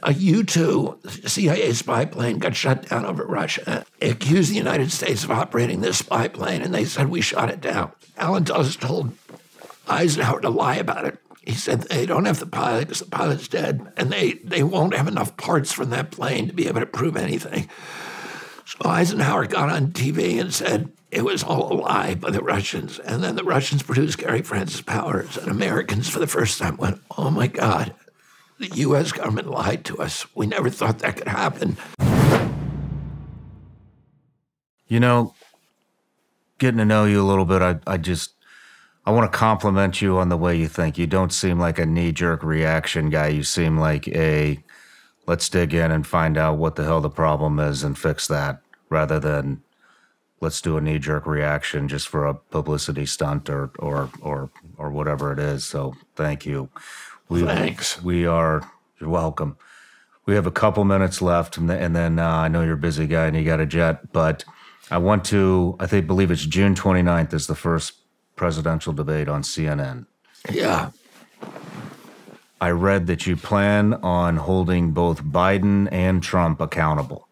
a U-2 CIA spy plane got shot down over Russia. It accused the United States of operating this spy plane, and they said we shot it down. Allen Dulles told Eisenhower to lie about it. He said they don't have the pilot because the pilot's dead, and they won't have enough parts from that plane to be able to prove anything. So Eisenhower got on TV and said it was all a lie by the Russians. And then the Russians produced Gary Francis Powers, and Americans for the first time went, oh my God, the U.S. government lied to us. We never thought that could happen. You know, getting to know you a little bit, I want to compliment you on the way you think. You don't seem like a knee-jerk reaction guy. You seem like let's dig in and find out what the hell the problem is and fix that, rather than let's do a knee-jerk reaction just for a publicity stunt or whatever it is. So thank you. Thanks. You're welcome. We have a couple minutes left, and then I know you're a busy guy and you got a jet, but I believe it's June 29th is the first presidential debate on CNN. Yeah. I read that you plan on holding both Biden and Trump accountable.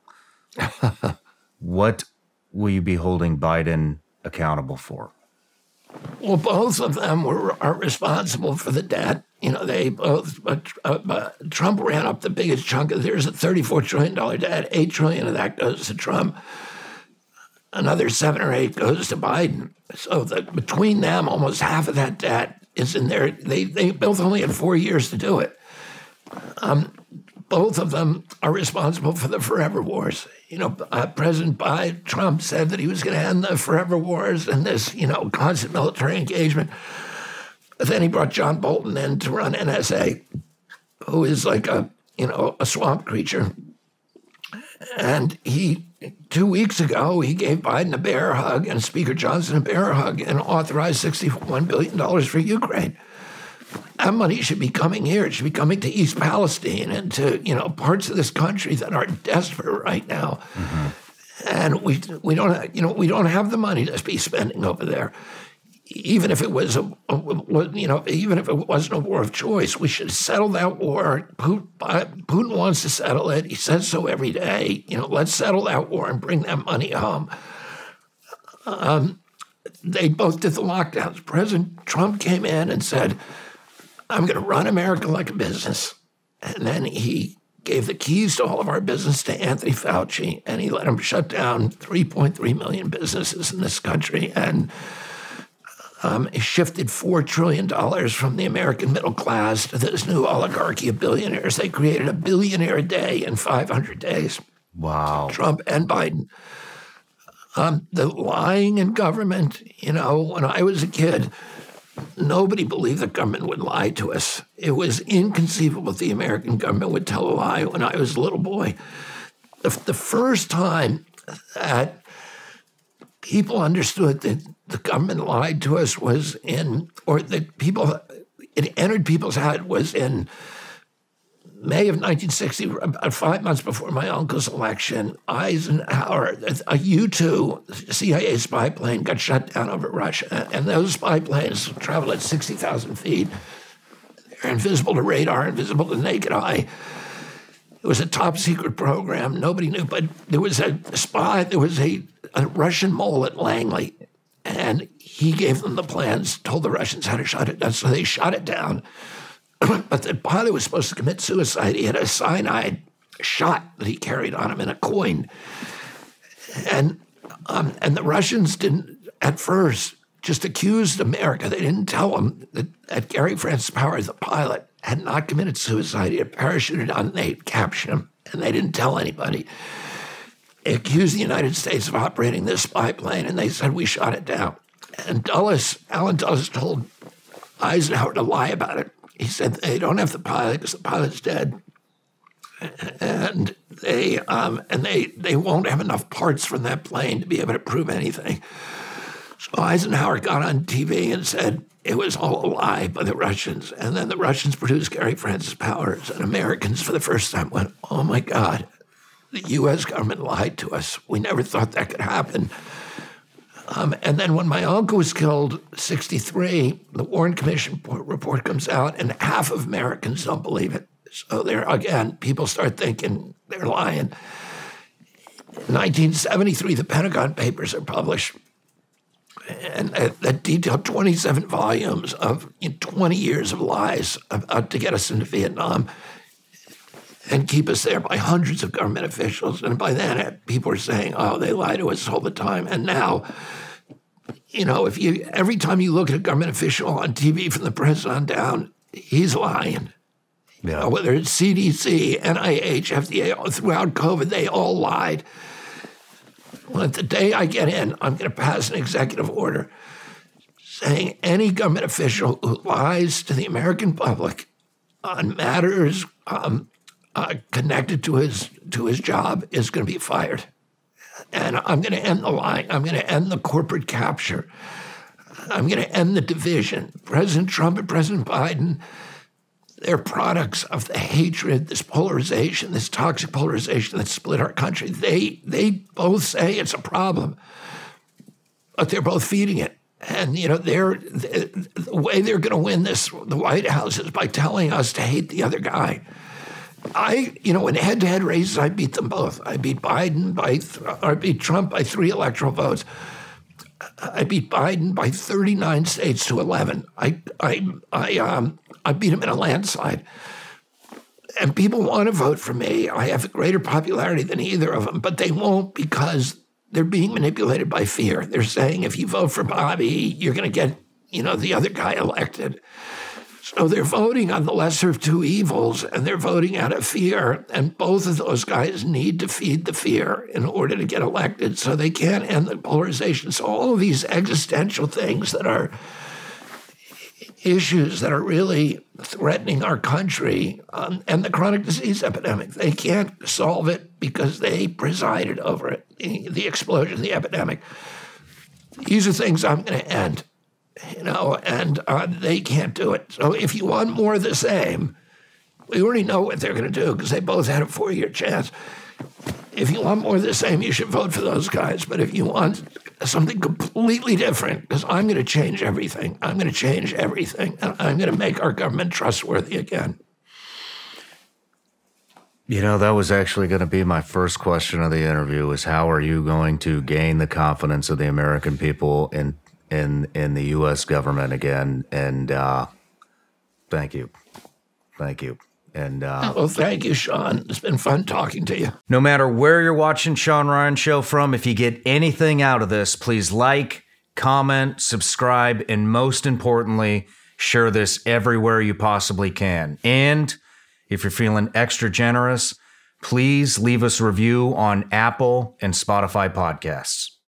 What will you be holding Biden accountable for? Well, both of them are responsible for the debt. You know, they both, Trump ran up the biggest chunk of, there's a $34 trillion debt. $8 trillion of that goes to Trump. Another 7 or 8 goes to Biden. So between them, almost half of that debt is in there. They both only had 4 years to do it. Both of them are responsible for the forever wars. You know, President Trump said that he was going to end the forever wars and this, constant military engagement. But then he brought John Bolton in to run NSA, who is like a swamp creature. And 2 weeks ago, he gave Biden a bear hug and Speaker Johnson a bear hug and authorized $61 billion for Ukraine. That money should be coming here. It should be coming to East Palestine and to, parts of this country that are desperate right now. Mm-hmm. And we don't have the money to be spending over there. Even if it was even if it wasn't a war of choice, we should settle that war. Putin wants to settle it. He says so every day. Let's settle that war and bring that money home. They both did the lockdowns. President Trump came in and said, I'm going to run America like a business. And then he gave the keys to all of our business to Anthony Fauci, and he let him shut down 3.3 million businesses in this country. And he shifted $4 trillion from the American middle class to this new oligarchy of billionaires. They created a billionaire a day in 500 days. Wow. Trump and Biden. The lying in government, when I was a kid, nobody believed the government would lie to us. It was inconceivable that the American government would tell a lie when I was a little boy. The first time that people understood that the government lied to us it entered people's head was in May of 1960, about 5 months before my uncle's election. Eisenhower, a U-2 CIA spy plane got shot down over Russia, and those spy planes travel at 60,000 feet. They're invisible to radar, invisible to the naked eye. It was a top secret program. Nobody knew, but there was a spy. There was a Russian mole at Langley, and he gave them the plans, told the Russians how to shut it down, so they shot it down. But the pilot was supposed to commit suicide. He had a cyanide shot that he carried on him in a coin. And the Russians didn't, at first, just accused America. They didn't tell them that Gary Francis Powers, the pilot, had not committed suicide. He had parachuted on, and they had captured him, and they didn't tell anybody. They accused the United States of operating this spy plane, and they said we shot it down. And Allen Dulles told Eisenhower to lie about it. He said they don't have the pilot because the pilot's dead, and they won't have enough parts from that plane to be able to prove anything. So Eisenhower got on TV and said it was all a lie by the Russians, and then the Russians produced Gary Francis Powers, and Americans for the first time went, oh my God, the U.S. government lied to us. We never thought that could happen. And then when my uncle was killed, 63, the Warren Commission report comes out, and half of Americans don't believe it. So there, again, people start thinking they're lying. In 1973, the Pentagon Papers are published, and that detailed 27 volumes of 20 years of lies to get us into Vietnam and keep us there by hundreds of government officials. And by then, people were saying, oh, they lie to us all the time. And now, every time you look at a government official on TV from the president on down, he's lying. Yeah. Whether it's CDC, NIH, FDA, throughout COVID, they all lied. Well, the day I get in, I'm going to pass an executive order saying any government official who lies to the American public on matters connected to his job is going to be fired. And I'm going to end the lying. I'm going to end the corporate capture. I'm going to end the division. President Trump and President Biden, they're products of the hatred, this polarization, this toxic polarization that split our country. They both say it's a problem, but they're both feeding it. And, the way they're going to win the White House is by telling us to hate the other guy. In head-to-head races, I beat them both. I beat I beat Trump by 3 electoral votes. I beat Biden by 39 states to 11. I beat him in a landslide. And people want to vote for me. I have a greater popularity than either of them, but they won't because they're being manipulated by fear. They're saying if you vote for Bobby, you're going to get, the other guy elected. So they're voting on the lesser of two evils, and they're voting out of fear. And both of those guys need to feed the fear in order to get elected. So they can't end the polarization. So all of these existential things that are issues that are really threatening our country and the chronic disease epidemic, they can't solve it because they presided over it, the explosion of the epidemic. These are things I'm going to end. And they can't do it. So if you want more of the same, we already know what they're going to do because they both had a 4-year chance. If you want more of the same, you should vote for those guys. But if you want something completely different, because I'm going to change everything. I'm going to change everything. And I'm going to make our government trustworthy again. That was actually going to be my first question of the interview is how are you going to gain the confidence of the American people in the U.S. government again? And thank you. And well, thank you, Shawn. It's been fun talking to you. No matter where you're watching Shawn Ryan Show from, if you get anything out of this, please like, comment, subscribe, and most importantly, share this everywhere you possibly can. And if you're feeling extra generous, please leave us a review on Apple and Spotify podcasts.